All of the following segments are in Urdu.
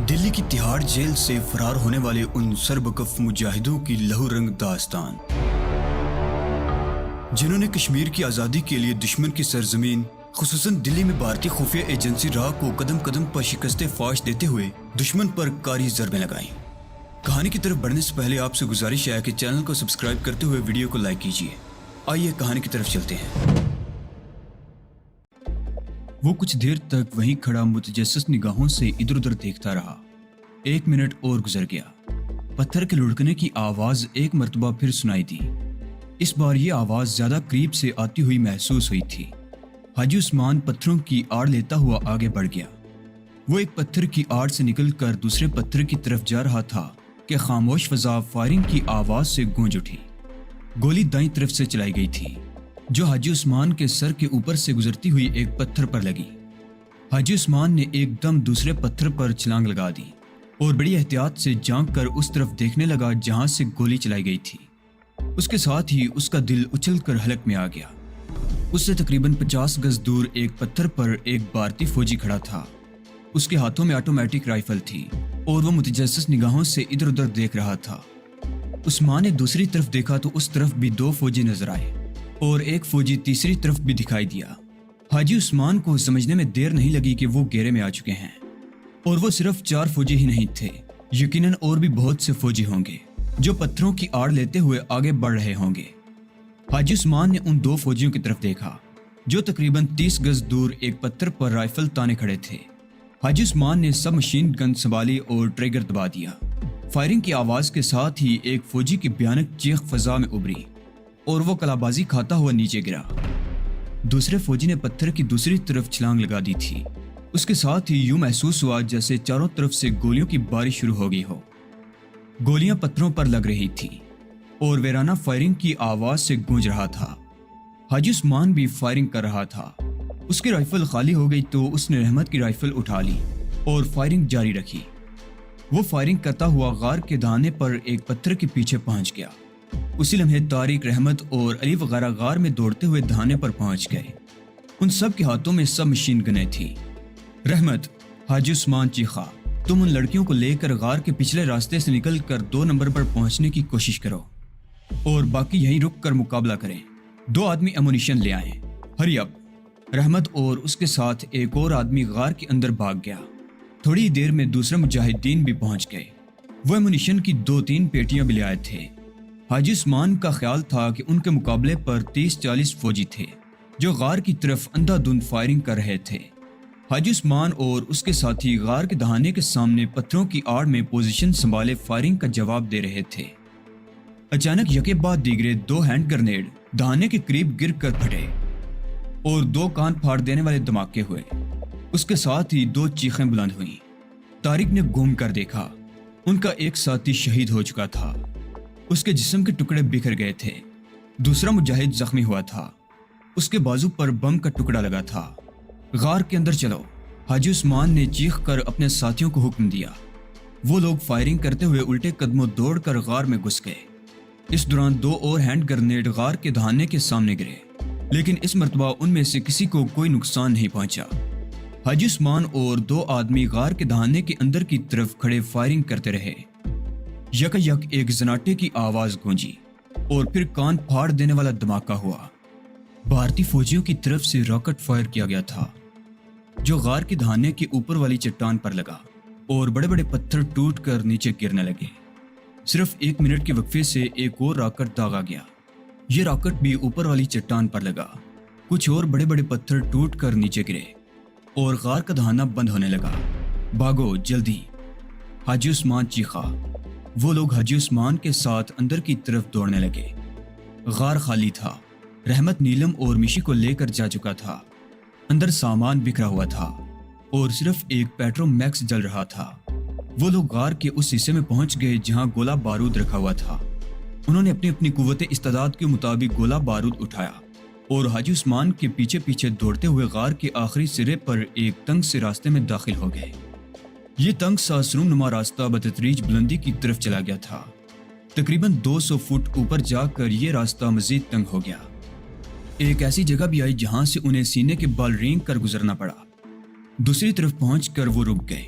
دلی کی تہاڑ جیل سے فرار ہونے والے ان سربکف مجاہدوں کی لہو رنگ داستان، جنہوں نے کشمیر کی آزادی کے لیے دشمن کی سرزمین خصوصاً دلی میں بھارتی خفیہ ایجنسی را کو قدم قدم پر شکست فاش دیتے ہوئے دشمن پر کاری ضربیں لگائیں۔ کہانی کی طرف بڑھنے سے پہلے آپ سے گزارش ہے کہ چینل کو سبسکرائب کرتے ہوئے ویڈیو کو لائک کیجیے۔ آئیے کہانی کی طرف چلتے ہیں۔ وہ کچھ دیر تک وہیں کھڑا متجسس نگاہوں سے ادھر ادھر دیکھتا رہا۔ 1 منٹ اور گزر گیا۔ پتھر کے لڑکنے کی آواز ایک مرتبہ پھر سنائی دی۔ اس بار یہ آواز زیادہ قریب سے آتی ہوئی محسوس ہوئی تھی۔ حاجی عثمان پتھروں کی آڑ لیتا ہوا آگے بڑھ گیا۔ وہ ایک پتھر کی آڑ سے نکل کر دوسرے پتھر کی طرف جا رہا تھا کہ خاموش فضا فائرنگ کی آواز سے گونج اٹھی۔ گولی دائیں طرف سے چلائی گئی تھی، جو حاجی عثمان کے سر کے اوپر سے گزرتی ہوئی ایک پتھر پر لگی۔ حاجی عثمان نے ایک دم دوسرے پتھر پر چھلانگ لگا دی اور بڑی احتیاط سے جھانک کر اس طرف دیکھنے لگا جہاں سے گولی چلائی گئی تھی۔ اس کے ساتھ ہی اس کا دل اچھل کر حلق میں آ گیا۔ اس سے تقریباً 50 گز دور ایک پتھر پر ایک بھارتی فوجی کھڑا تھا۔ اس کے ہاتھوں میں آٹومیٹک رائفل تھی اور وہ متجسس نگاہوں سے ادھر ادھر دیکھ رہا تھا۔ عثمان نے دوسری طرف دیکھا تو اس طرف بھی 2 فوجی نظر آئے اور ایک فوجی تیسری طرف بھی دکھائی دیا۔ حاجی عثمان کو سمجھنے میں دیر نہیں لگی کہ وہ گھیرے میں آ چکے ہیں، اور وہ صرف 4 فوجی ہی نہیں تھے، یقیناً اور بھی بہت سے فوجی ہوں گے جو پتھروں کی آڑ لیتے ہوئے آگے بڑھ رہے ہوں گے۔ حاجی عثمان نے ان 2 فوجیوں کی طرف دیکھا جو تقریباً 30 گز دور ایک پتھر پر رائفل تانے کھڑے تھے۔ حاجی عثمان نے سب مشین گن سنبھالی اور ٹریگر دبا دیا۔ فائرنگ کی آواز کے ساتھ ہی ایک فوجی کی بھیانک چیخ فضا میں ابھری اور وہ کلابازی کھاتا ہوا نیچے گرا۔ دوسرے فوجی نے پتھر کی دوسری طرف چھلانگ لگا دی تھی۔ اس کے ساتھ ہی یوں محسوس ہوا جیسے چاروں طرف سے گولیوں کی بارش شروع ہو گئی ہو۔ گولیاں پتھروں پر لگ رہی تھی اور ویرانہ فائرنگ کی آواز سے گونج رہا تھا۔ حاجی عثمان بھی فائرنگ کر رہا تھا۔ اس کی رائفل خالی ہو گئی تو اس نے رحمت کی رائفل اٹھا لی اور فائرنگ جاری رکھی۔ وہ فائرنگ کرتا ہوا غار کے دہانے پر ایک پتھر کے پیچھے پہنچ گیا۔ اسی لمحے طارق، رحمت اور علی وغیرہ غار میں دوڑتے ہوئے دہانے پر پہنچ گئے۔ ان سب کے ہاتھوں میں سب مشین گنیں تھیں۔ رحمت، حاجی عثمان چیخا، تم ان لڑکیوں کو لے کر غار کے پچھلے راستے سے نکل کر 2 نمبر پر پہنچنے کی کوشش کرو اور باقی یہیں رک کر مقابلہ کریں۔ 2 آدمی ایمونیشن لے آئیں، ہری اپ۔ رحمت اور اس کے ساتھ ایک اور آدمی غار کے اندر بھاگ گیا۔ تھوڑی دیر میں دوسرے مجاہدین بھی پہنچ گئے۔ وہ ایمونیشن کی 2-3 پیٹیاں بھی لے آئے تھے۔ حاجی عثمان کا خیال تھا کہ ان کے مقابلے پر 30-40 فوجی تھے جو غار کی طرف اندھا دھند فائرنگ کر رہے تھے۔ حاجی عثمان اور اس کے ساتھی غار کے دہانے کے سامنے پتھروں کی آڑ میں پوزیشن سنبھالے فائرنگ کا جواب دے رہے تھے۔ اچانک یکے بعد دیگرے 2 ہینڈ گرنیڈ دہانے کے قریب گر کر پھٹے اور 2 کان پھاڑ دینے والے دھماکے ہوئے۔ اس کے ساتھ ہی 2 چیخیں بلند ہوئیں۔ طارق نے گھوم کر دیکھا، ان کا ایک ساتھی شہید ہو چکا تھا۔ اس کے جسم کے ٹکڑے بکھر گئے تھے۔ دوسرا مجاہد زخمی ہوا تھا، اس کے بازو پر بم کا ٹکڑا لگا تھا۔ غار کے اندر چلو، حاجی عثمان نے چیخ کر اپنے ساتھیوں کو حکم دیا۔ وہ لوگ فائرنگ کرتے ہوئے الٹے قدموں دوڑ کر غار میں گھس گئے۔ اس دوران 2 اور ہینڈ گرنیڈ غار کے دہانے کے سامنے گرے، لیکن اس مرتبہ ان میں سے کسی کو کوئی نقصان نہیں پہنچا۔ حاجی عثمان اور 2 آدمی غار کے دہانے کے اندر کی طرف کھڑے فائرنگ کرتے رہے۔ یک ایک زناٹے کی آواز گونجی اور پھر کان پھاڑ دینے والا دھماکہ ہوا۔ بھارتی فوجیوں کی طرف سے راکٹ فائر کیا گیا تھا جو غار کے دہانے کے اوپر والی چٹان پر لگا اور بڑے بڑے پتھر ٹوٹ کر نیچے گرنے لگے۔ صرف 1 منٹ کے وقفے سے ایک اور راکٹ داغا گیا۔ یہ راکٹ بھی اوپر والی چٹان پر لگا۔ کچھ اور بڑے بڑے پتھر ٹوٹ کر نیچے گرے اور غار کا دہانہ بند ہونے لگا۔ بھاگو جلدی، حاجی عثمان چیخا۔ وہ لوگ حاجی عثمان کے ساتھ اندر کی طرف دوڑنے لگے۔ غار خالی تھا۔ رحمت نیلم اور مشی کو لے کر جا چکا تھا۔ اندر سامان بکھرا ہوا تھا اور صرف ایک پیٹرو میکس جل رہا تھا۔ وہ لوگ غار کے اس حصے میں پہنچ گئے جہاں گولہ بارود رکھا ہوا تھا۔ انہوں نے اپنی اپنی قوت استعداد کے مطابق گولہ بارود اٹھایا اور حاجی عثمان کے پیچھے پیچھے دوڑتے ہوئے غار کے آخری سرے پر ایک تنگ سے راستے میں داخل ہو گئے۔ یہ تنگ سا سرنگ نما راستہ بتدریج بلندی کی طرف چلا گیا تھا۔ تقریباً 200 فٹ اوپر جا کر یہ راستہ مزید تنگ ہو گیا۔ ایک ایسی جگہ بھی آئی جہاں سے انہیں سینے کے بال رینگ کر گزرنا پڑا۔ دوسری طرف پہنچ کر وہ رک گئے۔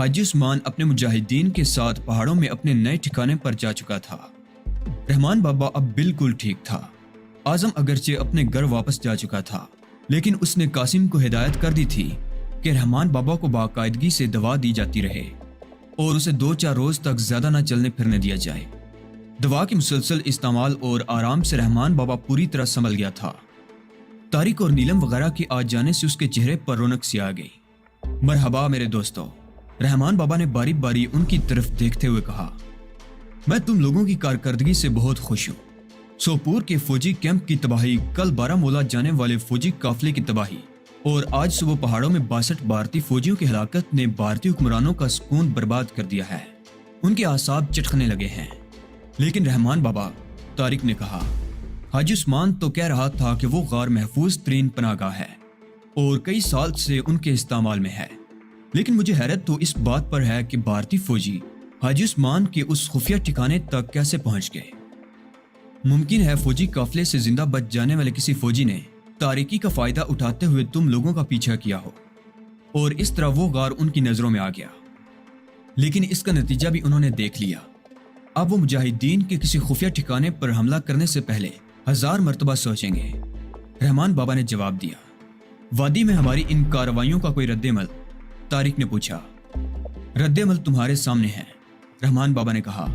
حاجی عثمان اپنے مجاہدین کے ساتھ پہاڑوں میں اپنے نئے ٹھکانے پر جا چکا تھا۔ رحمان بابا اب بالکل ٹھیک تھا۔ اعظم اگرچہ اپنے گھر واپس جا چکا تھا، لیکن اس نے قاسم کو ہدایت کر دی تھی کہ رحمان بابا کو باقاعدگی سے دوا دی جاتی رہے اور اسے 2-4 روز تک زیادہ نہ چلنے پھرنے دیا جائے۔ دوا کے مسلسل استعمال اور آرام سے رحمان بابا پوری طرح سنبھل گیا تھا۔ طارق اور نیلم وغیرہ کے آ جانے سے اس کے چہرے پر رونق سی آ گئی۔ مرحبا میرے دوستو، رحمان بابا نے باری باری ان کی طرف دیکھتے ہوئے کہا۔ میں تم لوگوں کی کارکردگی سے بہت خوش ہوں۔ سوپور کے فوجی کیمپ کی تباہی، کل بارہمولہ جانے والے فوجی قافلے کی تباہی اور آج صبح پہاڑوں میں 62 بھارتی فوجیوں کی ہلاکت نے بھارتی حکمرانوں کا سکون برباد کر دیا ہے۔ ان کے اعصاب چٹکنے لگے ہیں۔ لیکن رحمان بابا، طارق نے کہا، حاجی عثمان تو کہہ رہا تھا کہ وہ غار محفوظ ترین پناہ گاہ ہے اور کئی سال سے ان کے استعمال میں ہے۔ لیکن مجھے حیرت تو اس بات پر ہے کہ بھارتی فوجی حاجی عثمان کے اس خفیہ ٹھکانے تک کیسے پہنچ گئے۔ ممکن ہے فوجی قافلے سے زندہ بچ جانے والے کسی فوجی نے تاریکی کا فائدہ اٹھاتے ہوئے تم لوگوں کا پیچھا کیا ہو اور اس طرح وہ غار ان کی نظروں میں آ گیا۔ لیکن اس کا نتیجہ بھی انہوں نے دیکھ لیا۔ اب وہ مجاہدین کے کسی خفیہ ٹھکانے پر حملہ کرنے سے پہلے 1000 مرتبہ سوچیں گے۔ رحمان بابا نے جواب دیا۔ وادی میں ہماری ان کارروائیوں کا کوئی رد عمل؟ طارق نے پوچھا۔ رد عمل تمہارے سامنے ہے، رحمان بابا نے کہا۔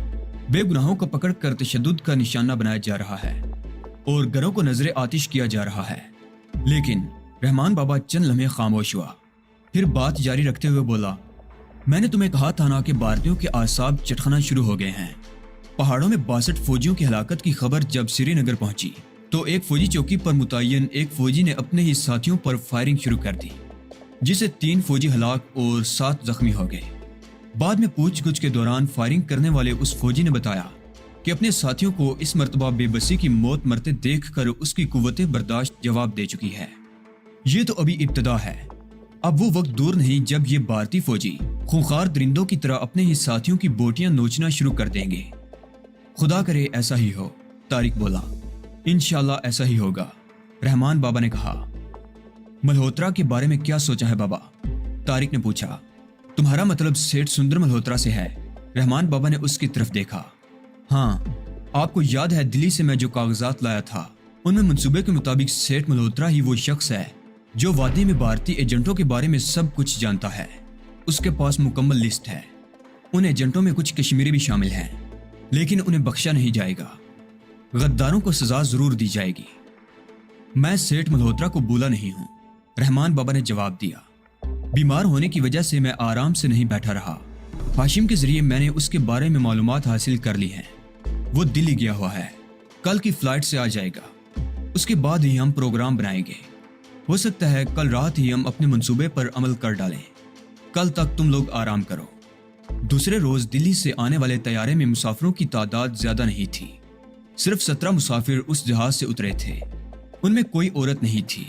بے گناہوں کو پکڑ کر تشدد کا نشانہ بنایا جا رہا ہے اور گھروں کو نظر آتش کیا جا رہا ہے۔ لیکن رحمان بابا چند لمحے خاموش ہوا، پھر بات جاری رکھتے ہوئے بولا، میں نے تمہیں کہا تھا نا کہ بھارتیوں کے اعصاب چٹکنا شروع ہو گئے ہیں۔ پہاڑوں میں 62 فوجیوں کی ہلاکت کی خبر جب سری نگر پہنچی تو ایک فوجی چوکی پر متعین ایک فوجی نے اپنے ہی ساتھیوں پر فائرنگ شروع کر دی، جسے 3 فوجی ہلاک اور 7 زخمی ہو گئے۔ بعد میں پوچھ گچھ کے دوران فائرنگ کرنے والے اس فوجی نے بتایا کہ اپنے ساتھیوں کو اس مرتبہ بے بسی کی موت مرتے دیکھ کر اس کی قوت برداشت جواب دے چکی ہے۔ یہ تو ابھی ابتدا ہے، اب وہ وقت دور نہیں جب یہ بھارتی فوجی خونخوار درندوں کی طرح اپنے ہی ساتھیوں کی بوٹیاں نوچنا شروع کر دیں گے۔ خدا کرے ایسا ہی ہو، طارق بولا۔ انشاءاللہ ایسا ہی ہوگا، رحمان بابا نے کہا۔ ملہوترا کے بارے میں کیا سوچا ہے بابا؟ طارق نے پوچھا۔ تمہارا مطلب سیٹھ سندر ملہوترا سے ہے؟ رحمان بابا نے اس کی طرف دیکھا۔ ہاں، آپ کو یاد ہے دلی سے میں جو کاغذات لایا تھا ان میں منصوبے کے مطابق سیٹھ ملہوترا ہی وہ شخص ہے جو وادی میں بھارتی ایجنٹوں کے بارے میں سب کچھ جانتا ہے۔ اس کے پاس مکمل لسٹ ہے۔ ان ایجنٹوں میں کچھ کشمیری بھی شامل ہیں، لیکن انہیں بخشا نہیں جائے گا۔ غداروں کو سزا ضرور دی جائے گی۔ میں سیٹھ ملہوترا کو بولا نہیں ہوں، رحمان بابا نے جواب دیا۔ بیمار ہونے کی وجہ سے میں آرام سے نہیں بیٹھا رہا۔ ہاشم کے ذریعے میں نے اس کے بارے میں معلومات حاصل کر لی ہیں۔ وہ دلی گیا ہوا ہے، کل کی فلائٹ سے آ جائے گا۔ اس کے بعد ہی ہم پروگرام بنائیں گے۔ ہو سکتا ہے کل رات ہی ہم اپنے منصوبے پر عمل کر ڈالیں۔ کل تک تم لوگ آرام کرو۔ دوسرے روز دلی سے آنے والے طیارے میں مسافروں کی تعداد زیادہ نہیں تھی۔ صرف 17 مسافر اس جہاز سے اترے تھے۔ ان میں کوئی عورت نہیں تھی۔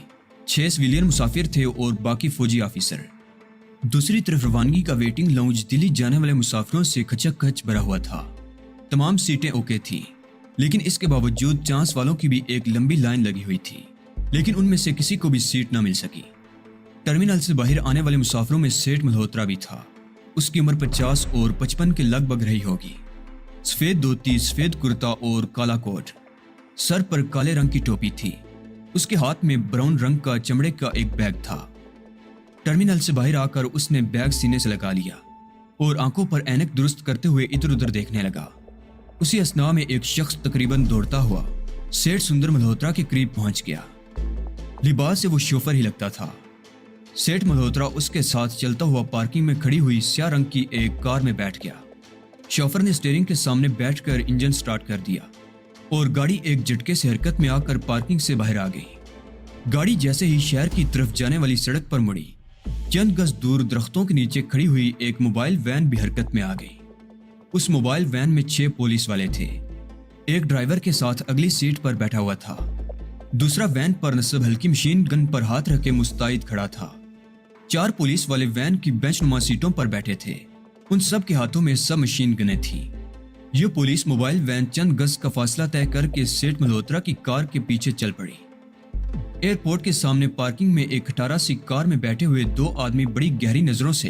6 سویلین مسافر تھے اور باقی فوجی آفیسر۔ دوسری طرف روانگی کا ویٹنگ لاؤنج دلی جانے والے مسافروں سے کھچک کھچ بھرا ہوا تھا۔ تمام سیٹیں اوکے تھیں، لیکن اس کے باوجود چانس والوں کی بھی ایک لمبی لائن لگی ہوئی تھی، لیکن ان میں سے کسی کو بھی سیٹ نہ مل سکی۔ ٹرمینل سے باہر آنے والے مسافروں میں سیٹھ ملہوترا بھی تھا۔ اس کی عمر 50 اور 55 کے لگ بھگ رہی ہوگی۔ سفید دھوتی، سفید کرتا اور کالا کوٹ، سر پر کالے رنگ کی ٹوپی تھی۔ اس کے ہاتھ میں براؤن رنگ کا چمڑے کا ایک بیگ تھا۔ ٹرمینل سے باہر آ کر اس نے بیگ سینے سے لگا لیا اور آنکھوں پر اینک درست کرتے ہوئے ادھر ادھر دیکھنے لگا۔ اسی اثناء میں ایک شخص تقریباً دوڑتا ہوا سیٹھ سندر ملہوترا کے قریب پہنچ گیا۔ لباس سے وہ شوفر ہی لگتا تھا۔ سیٹھ ملہوترا اس کے ساتھ چلتا ہوا پارکنگ میں کھڑی ہوئی سیاہ رنگ کی ایک کار میں بیٹھ گیا۔ شوفر نے اسٹیئرنگ کے سامنے بیٹھ کر انجن سٹارٹ کر دیا اور گاڑی ایک جھٹکے سے حرکت میں آ کر پارکنگ سے باہر آ گئی۔ گاڑی جیسے ہی شہر کی طرف جانے والی سڑک پر مڑی، چند گز دور درختوں کے نیچے کھڑی ہوئی ایک موبائل وین بھی حرکت میں آ گئی۔ اس موبائل وین میں 6 پولیس والے تھے۔ ایک ڈرائیور کے ساتھ اگلی سیٹ پر بیٹھا ہوا تھا۔ دوسرا وین پر نصب ہلکی مشین گن پر ہاتھ رکھے مستعد کھڑا تھا۔ 4 پولیس والے وین کی بینچ نما سیٹوں پر بیٹھے تھے۔ ان سب کے ہاتھوں میں سب مشین گنیں تھیں۔ یہ پولیس موبائل وین چند گز کا فاصلہ طے کر کے سیٹھ ملہوترا کی کار کے پیچھے چل پڑی۔ ایئرپورٹ کے سامنے پارکنگ میں ایک کھٹارا سی کار میں بیٹھے ہوئے 2 آدمی بڑی گہری نظروں سے